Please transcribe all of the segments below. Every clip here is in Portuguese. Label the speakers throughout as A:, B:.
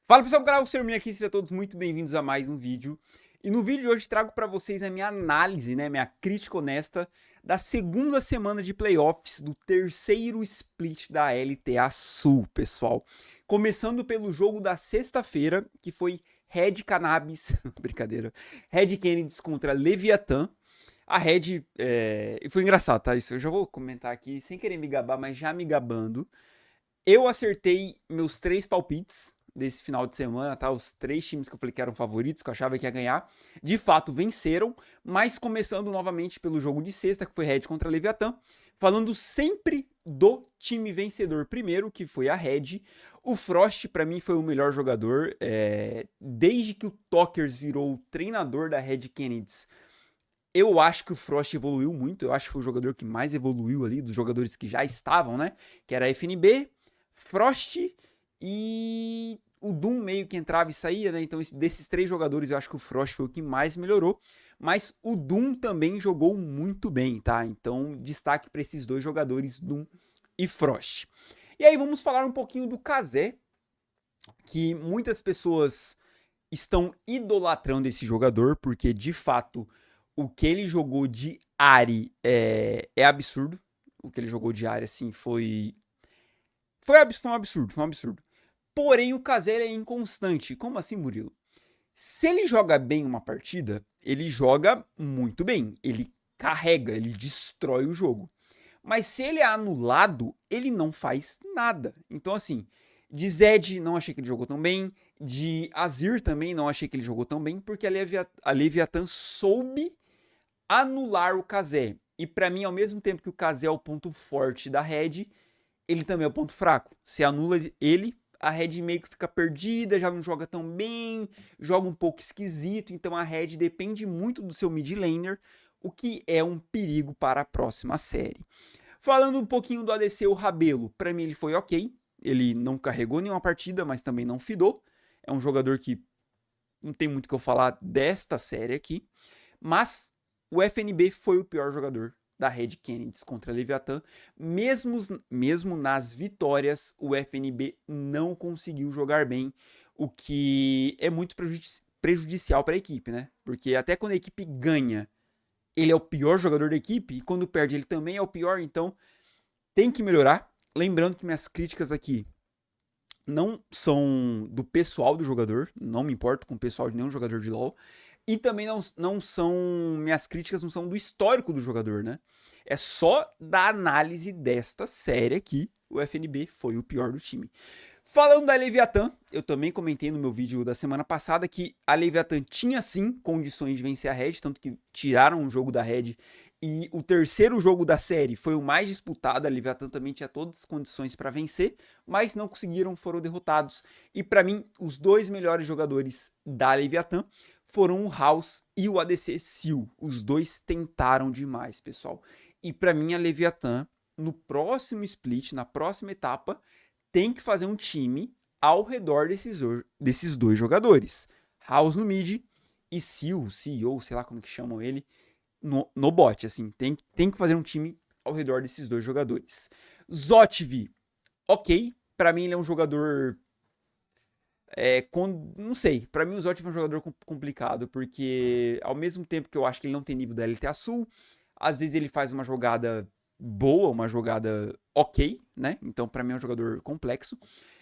A: Fala pessoal do canal, o Serminho aqui, sejam todos muito bem-vindos a mais um vídeo. E no vídeo de hoje trago para vocês a minha análise, minha crítica honesta da segunda semana de playoffs do terceiro split da LTA Sul, pessoal. Começando pelo jogo da sexta-feira, que foi Red Cannabis, brincadeira, Red Kennedys contra Leviathan. A Red, foi engraçado, tá? Isso eu já vou comentar aqui, sem querer me gabar, mas já me gabando. Eu acertei meus 3 palpites desse final de semana, tá? Os 3 times que eu falei que eram favoritos, que eu achava que ia ganhar, de fato venceram, mas começando novamente pelo jogo de sexta, que foi Red contra Leviathan, falando sempre do time vencedor primeiro, que foi a Red. O Frost, para mim, foi o melhor jogador, desde que o Tokers virou o treinador da Red Kennedys. Eu acho que o Frost evoluiu muito, eu acho que foi o jogador que mais evoluiu ali, dos jogadores que já estavam, né? Que era a FNB, Frost e o Doom meio que entrava e saía, né? Então, desses 3 jogadores, eu acho que o Frost foi o que mais melhorou. Mas o Doom também jogou muito bem, tá? Então, destaque para esses 2 jogadores, Doom e Frost. E aí, vamos falar um pouquinho do Kazé, que muitas pessoas estão idolatrando esse jogador, porque de fato o que ele jogou de Ahri é absurdo. O que ele jogou de Ahri, assim, foi um absurdo. Porém, o Kazé é inconstante. Como assim, Murilo? Se ele joga bem uma partida, ele joga muito bem. Ele carrega, ele destrói o jogo. Mas se ele é anulado, ele não faz nada. Então, assim, de Zed não achei que ele jogou tão bem. De Azir também não achei que ele jogou tão bem, porque a Leviathan soube anular o Kazé. E para mim, ao mesmo tempo que o Kazé é o ponto forte da Red, ele também é o ponto fraco. Se anula ele, a Red meio que fica perdida, já não joga tão bem, joga um pouco esquisito. Então a Red depende muito do seu mid laner, o que é um perigo para a próxima série. Falando um pouquinho do ADC, o Rabelo, para mim ele foi ok. Ele não carregou nenhuma partida, mas também não fidou. É um jogador que não tem muito o que eu falar desta série aqui. Mas o FNB foi o pior jogador da Red Kennedys contra a Leviathan. Mesmo nas vitórias, o FNB não conseguiu jogar bem, o que é muito prejudicial para a equipe, né? Porque até quando a equipe ganha, ele é o pior jogador da equipe, e quando perde, ele também é o pior, então tem que melhorar. Lembrando que minhas críticas aqui não são do pessoal do jogador, não me importo com o pessoal de nenhum jogador de LoL, e também não são, minhas críticas não são do histórico do jogador, né? É só da análise desta série aqui, o FNB foi o pior do time. Falando da Leviathan, eu também comentei no meu vídeo da semana passada que a Leviathan tinha sim condições de vencer a Red, tanto que tiraram o jogo da Red e o terceiro jogo da série foi o mais disputado. A Leviathan também tinha todas as condições para vencer, mas não conseguiram, foram derrotados. E para mim, os 2 melhores jogadores da Leviathan foram o House e o ADC Seal. Os 2 tentaram demais, pessoal. E para mim, a Leviathan, no próximo split, na próxima etapa, tem que fazer um time ao redor desses 2 jogadores. House no mid e CEO, sei lá como que chamam ele, no bot, assim. Tem que fazer um time ao redor desses 2 jogadores. Zotv, ok. Pra mim ele é um jogador... não sei, pra mim o Zotv é um jogador complicado, porque ao mesmo tempo que eu acho que ele não tem nível da LTA Sul, às vezes ele faz uma jogada boa, uma jogada ok, né? Então pra mim é um jogador complexo.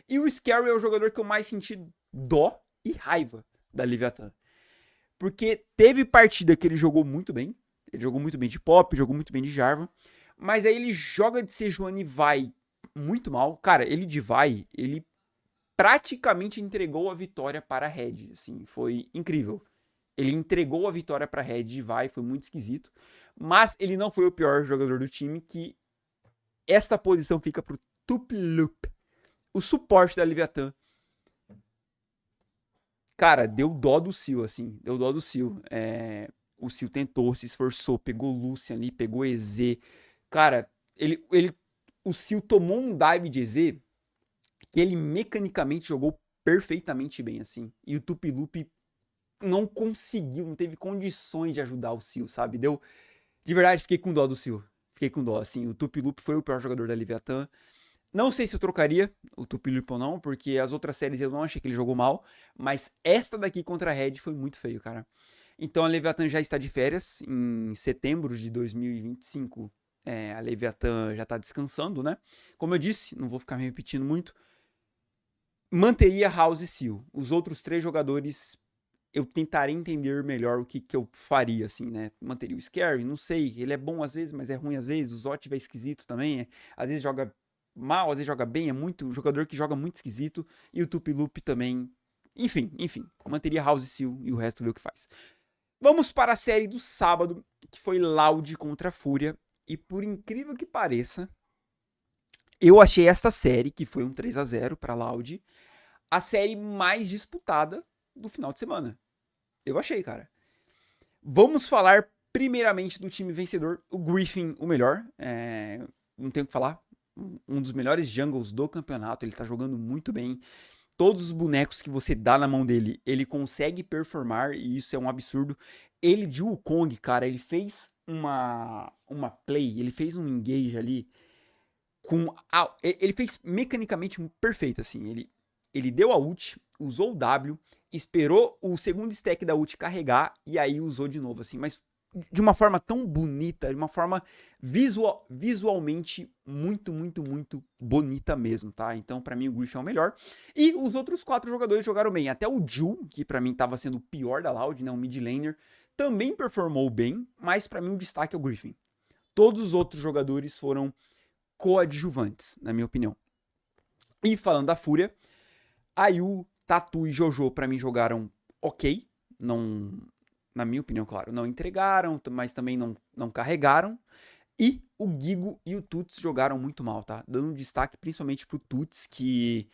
A: E o Scary é o jogador que eu mais senti dó e raiva da Leviathan. Porque teve partida que ele jogou muito bem. Ele jogou muito bem de Pop, jogou muito bem de Jarvan. Mas aí ele joga de Sejuani e vai muito mal. Cara, ele de vai, ele praticamente entregou a vitória para a Red. Assim, foi incrível. Ele entregou a vitória para a Red de vai, foi muito esquisito. Mas ele não foi o pior jogador do time, que esta posição fica pro Tuplup. O suporte da Leviathan. Cara, deu dó do Seal, assim. Deu dó do Seal. O Seal tentou, se esforçou, pegou Lucian ali, pegou EZ. Cara, o Seal tomou um dive de EZ que ele mecanicamente jogou perfeitamente bem, assim. E o Tupilup não conseguiu, não teve condições de ajudar o Seal, sabe? De verdade, fiquei com dó do Seal. Fiquei com dó, assim. O Tupilup foi o pior jogador da Leviathan. Não sei se eu trocaria o Tupilup ou não, porque as outras séries eu não achei que ele jogou mal, mas esta daqui contra a Red foi muito feio, cara. Então a Leviathan já está de férias, em setembro de 2025, a Leviathan já está descansando, né? Como eu disse, não vou ficar me repetindo muito, manteria House e Seal. Os outros 3 jogadores, eu tentaria entender melhor o que eu faria, assim, né? Manteria o Scary, não sei, ele é bom às vezes, mas é ruim às vezes, o Zotiv é esquisito também, às vezes joga mal, às vezes joga bem, é muito jogador que joga muito esquisito, e o Tupilup também, enfim, manteria House e Seal e o resto vê o que faz. Vamos para a série do sábado, que foi Loud contra a Fúria. E por incrível que pareça, eu achei esta série, que foi um 3-0 para Loud, a série mais disputada do final de semana. Eu achei, cara. Vamos falar primeiramente do time vencedor, o Griffin, o melhor. Não tenho o que falar. Um dos melhores jungles do campeonato. Ele tá jogando muito bem. Todos os bonecos que você dá na mão dele, ele consegue performar, e isso é um absurdo. Ele de Wukong, cara, ele fez uma play, ele fez um engage ali com ele fez mecanicamente perfeito, assim. Ele deu a ult, usou o W, esperou o segundo stack da ult carregar e aí usou de novo, assim. Mas de uma forma tão bonita, de uma forma visualmente muito bonita mesmo, tá? Então, pra mim, o Griffin é o melhor. E os outros 4 jogadores jogaram bem. Até o Ju, que pra mim tava sendo o pior da Loud, né? O mid laner, também performou bem, mas pra mim o destaque é o Griffin. Todos os outros jogadores foram coadjuvantes, na minha opinião. E falando da Fúria, Ayu, Tatu e Jojo pra mim jogaram ok, não... Na minha opinião, claro, não entregaram, mas também não carregaram. E o Gigo e o Tuts jogaram muito mal, tá? Dando um destaque principalmente pro Tuts, que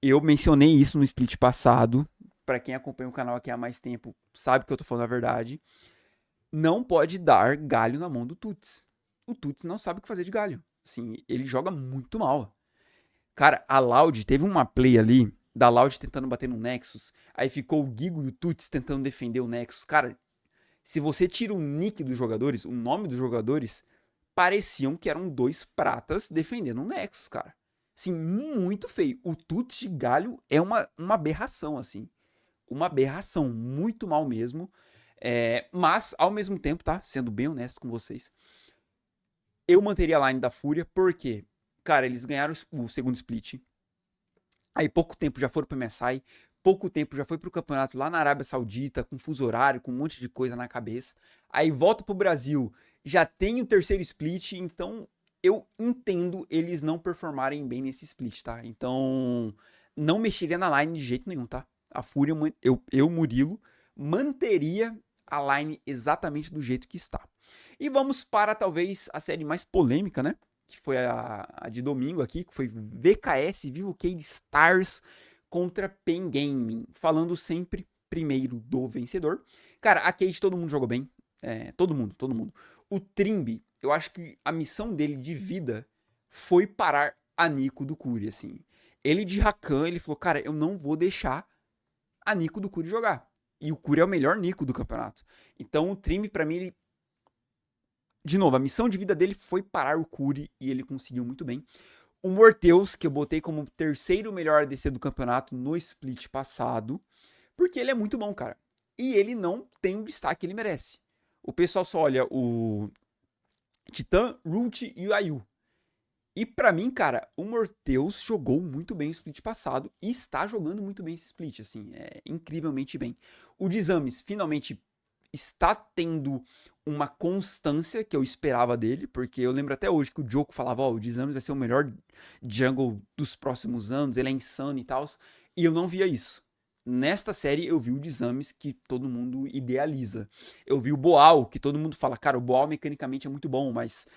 A: eu mencionei isso no split passado. Pra quem acompanha o canal aqui há mais tempo, sabe que eu tô falando a verdade. Não pode dar galho na mão do Tuts. O Tuts não sabe o que fazer de galho. Assim, ele joga muito mal. Cara, a Loud teve uma play ali da Loud tentando bater no Nexus, aí ficou o Gigo e o Tuts tentando defender o Nexus. Cara, se você tira o nick dos jogadores, o nome dos jogadores, pareciam que eram 2 pratas defendendo um Nexus, cara. Assim, muito feio. O Tuts de galho é uma aberração, assim. Uma aberração, muito mal mesmo. Mas, ao mesmo tempo, tá? Sendo bem honesto com vocês, eu manteria a line da Fúria, porque, cara, eles ganharam o segundo split. Aí pouco tempo já foram pro MSI, pouco tempo já foi pro campeonato lá na Arábia Saudita, com fuso horário, com um monte de coisa na cabeça. Aí volta pro Brasil, já tem o terceiro split, então eu entendo eles não performarem bem nesse split, tá? Então não mexeria na line de jeito nenhum, tá? A Fúria, eu Murilo, manteria a line exatamente do jeito que está. E vamos para talvez a série mais polêmica, né? Que foi a de domingo aqui, que foi VKS, Vivo Cage Stars contra Pen Gaming. Falando sempre primeiro do vencedor. Cara, a Cage todo mundo jogou bem. Todo mundo. O Trimby, eu acho que a missão dele de vida foi parar a Nico do Curi, assim. Ele de Rakan, ele falou, cara, eu não vou deixar a Nico do Curi jogar. E o Curi é o melhor Nico do campeonato. Então o Trimby, pra mim, ele... De novo, a missão de vida dele foi parar o Curi e ele conseguiu muito bem. O Morteus, que eu botei como terceiro melhor ADC do campeonato no split passado, porque ele é muito bom, cara. E ele não tem o destaque que ele merece. O pessoal só olha o Titã, Root e o Ayu. E pra mim, cara, o Morteus jogou muito bem o split passado e está jogando muito bem esse split, assim, incrivelmente bem. O Dizames finalmente está tendo uma constância que eu esperava dele, porque eu lembro até hoje que o Joko falava, o Dizames vai ser o melhor jungle dos próximos anos, ele é insano e tal, e eu não via isso. Nesta série eu vi o Dizames que todo mundo idealiza. Eu vi o Boal, que todo mundo fala, cara, o Boal mecanicamente é muito bom, mas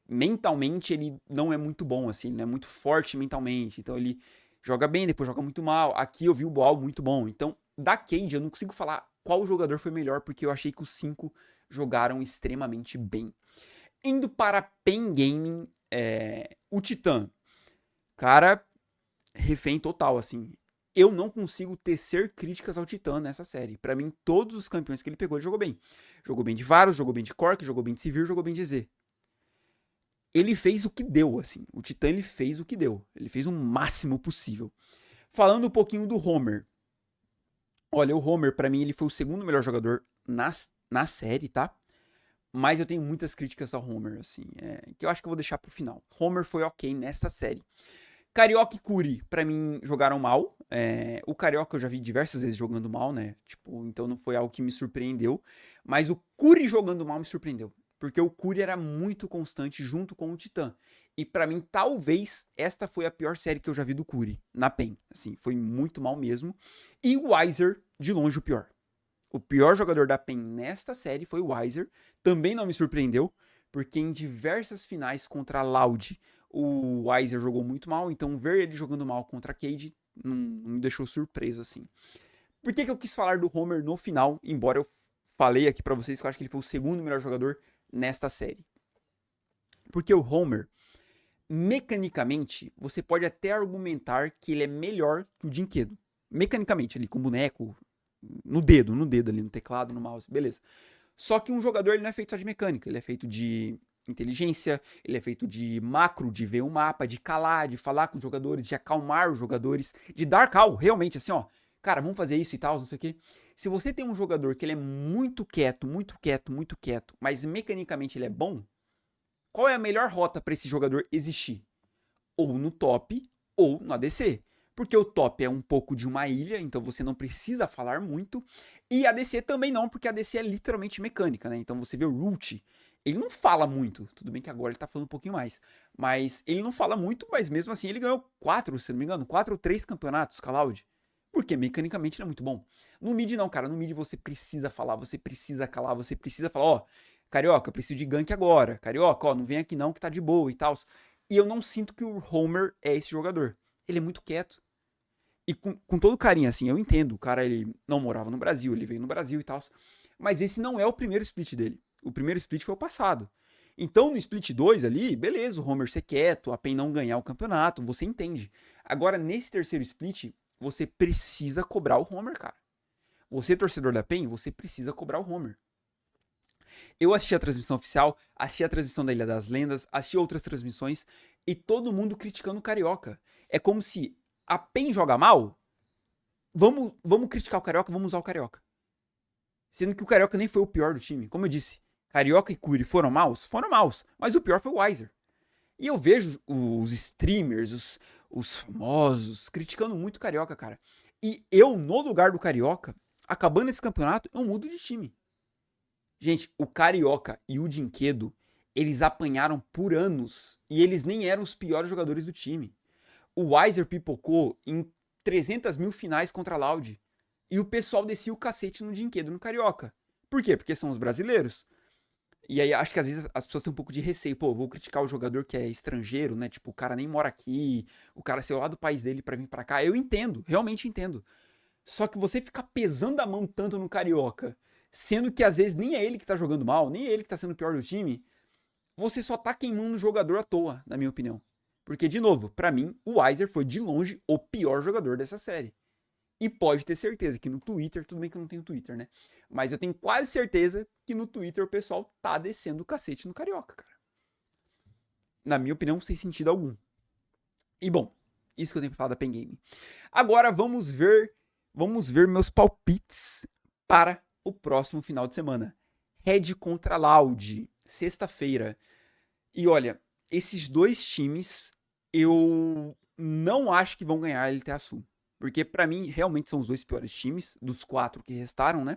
A: mentalmente ele não é muito bom, assim, ele não é muito forte mentalmente, então ele joga bem, depois joga muito mal. Aqui eu vi o Boal muito bom, então da Cade eu não consigo falar qual jogador foi melhor, porque eu achei que os 5 jogaram extremamente bem. Indo para Pen Gaming, o Titã, cara, refém total, assim. Eu não consigo tecer críticas ao Titã nessa série. Pra mim, todos os campeões que ele pegou, ele jogou bem. Jogou bem de Varus, jogou bem de Cork, jogou bem de Sivir, jogou bem de Z. ele fez o que deu, assim. O Titã, ele fez o que deu. Ele fez o máximo possível. Falando um pouquinho do Homer. Olha, o Homer, pra mim, ele foi o segundo melhor jogador na série, tá? Mas eu tenho muitas críticas ao Homer, assim, que eu acho que eu vou deixar pro final. Homer foi ok nesta série. Carioca e Curi, pra mim, jogaram mal. O Carioca eu já vi diversas vezes jogando mal, né? Tipo, então não foi algo que me surpreendeu. Mas o Curi jogando mal me surpreendeu. Porque o Curi era muito constante junto com o Titã. E pra mim, talvez, esta foi a pior série que eu já vi do Curi, na PEN. Assim, foi muito mal mesmo. E o Weiser, de longe, o pior. O pior jogador da PEN nesta série foi o Weiser. Também não me surpreendeu, porque em diversas finais contra a Loud, o Weiser jogou muito mal. Então ver ele jogando mal contra a Cade não me deixou surpreso, assim. Por que eu quis falar do Homer no final, embora eu falei aqui pra vocês que eu acho que ele foi o segundo melhor jogador nesta série? Porque o Homer, mecanicamente, você pode até argumentar que ele é melhor que o Dinquedo. Mecanicamente, ali com o boneco, no dedo ali, no teclado, no mouse, beleza. Só que um jogador ele não é feito só de mecânica, ele é feito de inteligência, ele é feito de macro, de ver um mapa, de calar, de falar com os jogadores, de acalmar os jogadores, de dar cal, realmente, assim, ó, cara, vamos fazer isso e tal, não sei o quê. Se você tem um jogador que ele é muito quieto, mas mecanicamente ele é bom, qual é a melhor rota para esse jogador existir? Ou no top, ou no ADC. Porque o top é um pouco de uma ilha, então você não precisa falar muito. E a ADC também não, porque a ADC é literalmente mecânica, né? Então você vê o Root, ele não fala muito. Tudo bem que agora ele tá falando um pouquinho mais. Mas ele não fala muito, mas mesmo assim ele ganhou 4, se não me engano, 4 ou 3 campeonatos com a Loud. Porque mecanicamente ele é muito bom. No mid não, cara. No mid você precisa falar, você precisa calar, você precisa falar, ó, Carioca, eu preciso de gank agora. Carioca, ó, não vem aqui não que tá de boa e tal. E eu não sinto que o Homer é esse jogador. Ele é muito quieto. E com todo carinho, assim, eu entendo. O cara, ele não morava no Brasil, ele veio no Brasil e tal. Mas esse não é o primeiro split dele. O primeiro split foi o passado. Então, no split 2 ali, beleza, o Homer ser quieto, a PEN não ganhar o campeonato, você entende. Agora, nesse terceiro split, você precisa cobrar o Homer, cara. Você, torcedor da PEN, você precisa cobrar o Homer. Eu assisti a transmissão oficial, assisti a transmissão da Ilha das Lendas, assisti outras transmissões e todo mundo criticando o Carioca. É como se a PEN joga mal, vamos criticar o Carioca, vamos usar o Carioca. Sendo que o Carioca nem foi o pior do time. Como eu disse, Carioca e Curi foram maus, mas o pior foi o Weiser. E eu vejo os streamers, os famosos, criticando muito o Carioca, cara. E eu, no lugar do Carioca, acabando esse campeonato, eu mudo de time. Gente, o Carioca e o Dinquedo, eles apanharam por anos e eles nem eram os piores jogadores do time. O Weiser pipocou em 300 mil finais contra a Loud e o pessoal descia o cacete no Dinquedo no Carioca. Por quê? Porque são os brasileiros. E aí acho que às vezes as pessoas têm um pouco de receio. Pô, vou criticar o jogador que é estrangeiro, né? Tipo, o cara nem mora aqui, o cara saiu lá do país dele pra vir pra cá. Eu entendo, realmente entendo. Só que você ficar pesando a mão tanto no Carioca, sendo que às vezes nem é ele que tá jogando mal, nem é ele que tá sendo o pior do time, você só tá queimando o jogador à toa, na minha opinião. Porque, de novo, pra mim, o Weiser foi de longe o pior jogador dessa série. E pode ter certeza que no Twitter, tudo bem que eu não tenho Twitter, né? Mas eu tenho quase certeza que no Twitter o pessoal tá descendo o cacete no Carioca, cara. Na minha opinião, sem sentido algum. E bom, isso que eu tenho pra falar da Pen Game. Agora vamos ver meus palpites para o próximo final de semana. Red contra Loud, sexta-feira. E olha, esses dois times eu não acho que vão ganhar a LTA Sul. Porque pra mim realmente são os dois piores times, dos 4 que restaram, né?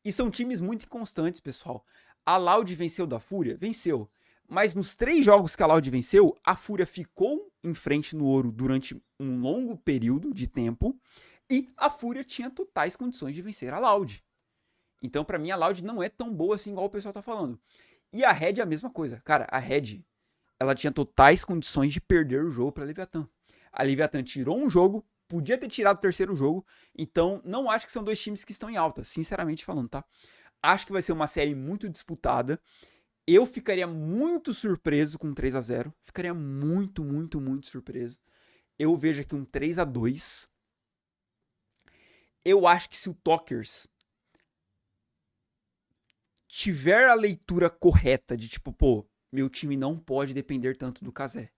A: E são times muito inconstantes, pessoal. A Loud venceu da Fúria? Venceu. Mas nos 3 jogos que a Loud venceu, a Fúria ficou em frente no ouro durante um longo período de tempo. E a Fúria tinha totais condições de vencer a Loud. Então, pra mim, a Loud não é tão boa assim igual o pessoal tá falando. E a Red é a mesma coisa. Cara, a Red, ela tinha totais condições de perder o jogo pra Leviathan. A Leviathan tirou um jogo, podia ter tirado o terceiro jogo. Então, não acho que são dois times que estão em alta, sinceramente falando, tá? Acho que vai ser uma série muito disputada. Eu ficaria muito surpreso com 3-0. Ficaria muito surpreso. Eu vejo aqui um 3-2. Eu acho que se o Talkers tiver a leitura correta de tipo, pô, meu time não pode depender tanto do Kazé.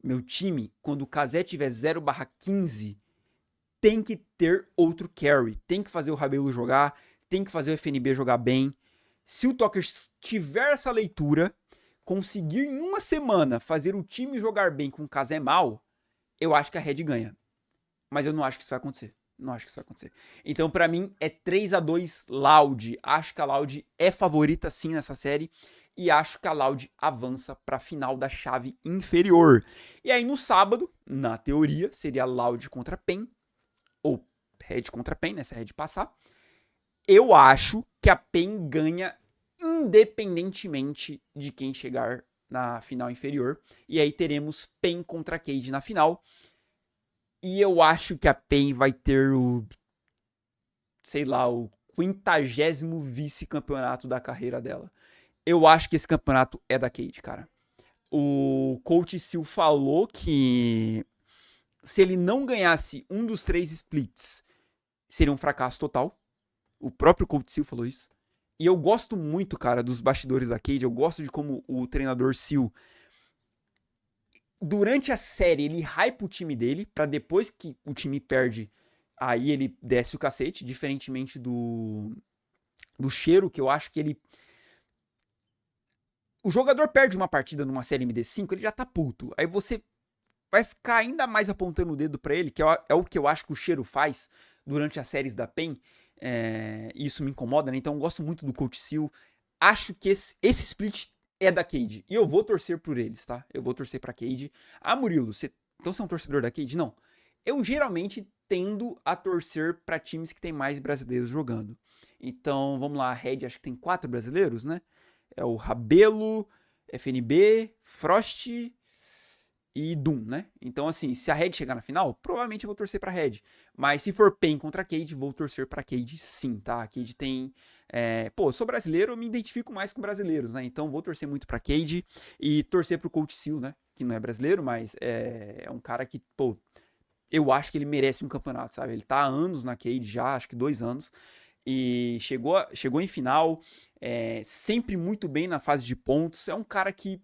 A: Meu time, quando o Kazé tiver 0/15, tem que ter outro carry. Tem que fazer o Rabelo jogar, tem que fazer o FNB jogar bem. Se o Tucker tiver essa leitura, conseguir em uma semana fazer o time jogar bem com o Kazé mal, eu acho que a Red ganha. Mas eu não acho que isso vai acontecer. Não acho que isso vai acontecer. Então, pra mim, é 3-2 Loud. Acho que a Loud é favorita sim nessa série. E acho que a Loud avança pra final da chave inferior. E aí, no sábado, na teoria, seria Loud contra PEN. Ou Red contra PEN, né? Se a Red passar. Eu acho que a PEN ganha independentemente de quem chegar na final inferior. E aí teremos PEN contra Cade na final. E eu acho que a PEN vai ter o 50º vice-campeonato da carreira dela. Eu acho que esse campeonato é da Cade, cara. O Coach Sil falou que se ele não ganhasse um dos 3 splits, seria um fracasso total. O próprio Coach Sil falou isso. E eu gosto muito, cara, dos bastidores da Cade. Eu gosto de como o treinador Sil, durante a série, ele hypa o time dele, pra depois que o time perde, aí ele desce o cacete, diferentemente do Cheiro, que eu acho que ele... O jogador perde uma partida numa série MD5, ele já tá puto. Aí você vai ficar ainda mais apontando o dedo pra ele, que é o que eu acho que o Cheiro faz durante as séries da PEN. Isso me incomoda, né? Então eu gosto muito do Coach Sil. Acho que esse split é da Cade. E eu vou torcer por eles, tá? Eu vou torcer pra Cade. Ah, Murilo, então você é um torcedor da Cade? Não. Eu geralmente tendo a torcer pra times que tem mais brasileiros jogando. Então, vamos lá. A Red acho que tem 4 brasileiros, né? É o Rabelo, FNB, Frost e Doom, né? Então, assim, se a Red chegar na final, provavelmente eu vou torcer pra Red. Mas se for PEN contra a Cade, vou torcer pra Cade sim, tá? A Cade tem... eu sou brasileiro, eu me identifico mais com brasileiros, né? Então vou torcer muito pra Cade e torcer pro Coach Sil, né? Que não é brasileiro, mas é um cara que, eu acho que ele merece um campeonato, sabe? Ele tá há anos na Cade já, acho que 2 anos. E chegou em final, sempre muito bem na fase de pontos. É um cara que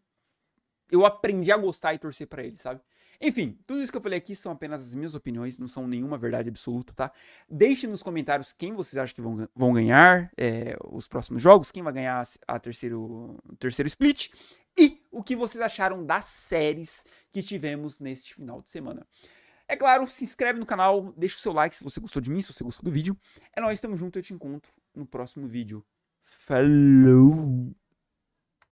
A: eu aprendi a gostar e torcer pra ele, sabe? Enfim, tudo isso que eu falei aqui são apenas as minhas opiniões, não são nenhuma verdade absoluta, tá? Deixe nos comentários quem vocês acham que vão ganhar os próximos jogos, quem vai ganhar o terceiro split e o que vocês acharam das séries que tivemos neste final de semana. É claro, se inscreve no canal, deixa o seu like se você gostou de mim, se você gostou do vídeo. É nóis, tamo junto, eu te encontro no próximo vídeo. Falou!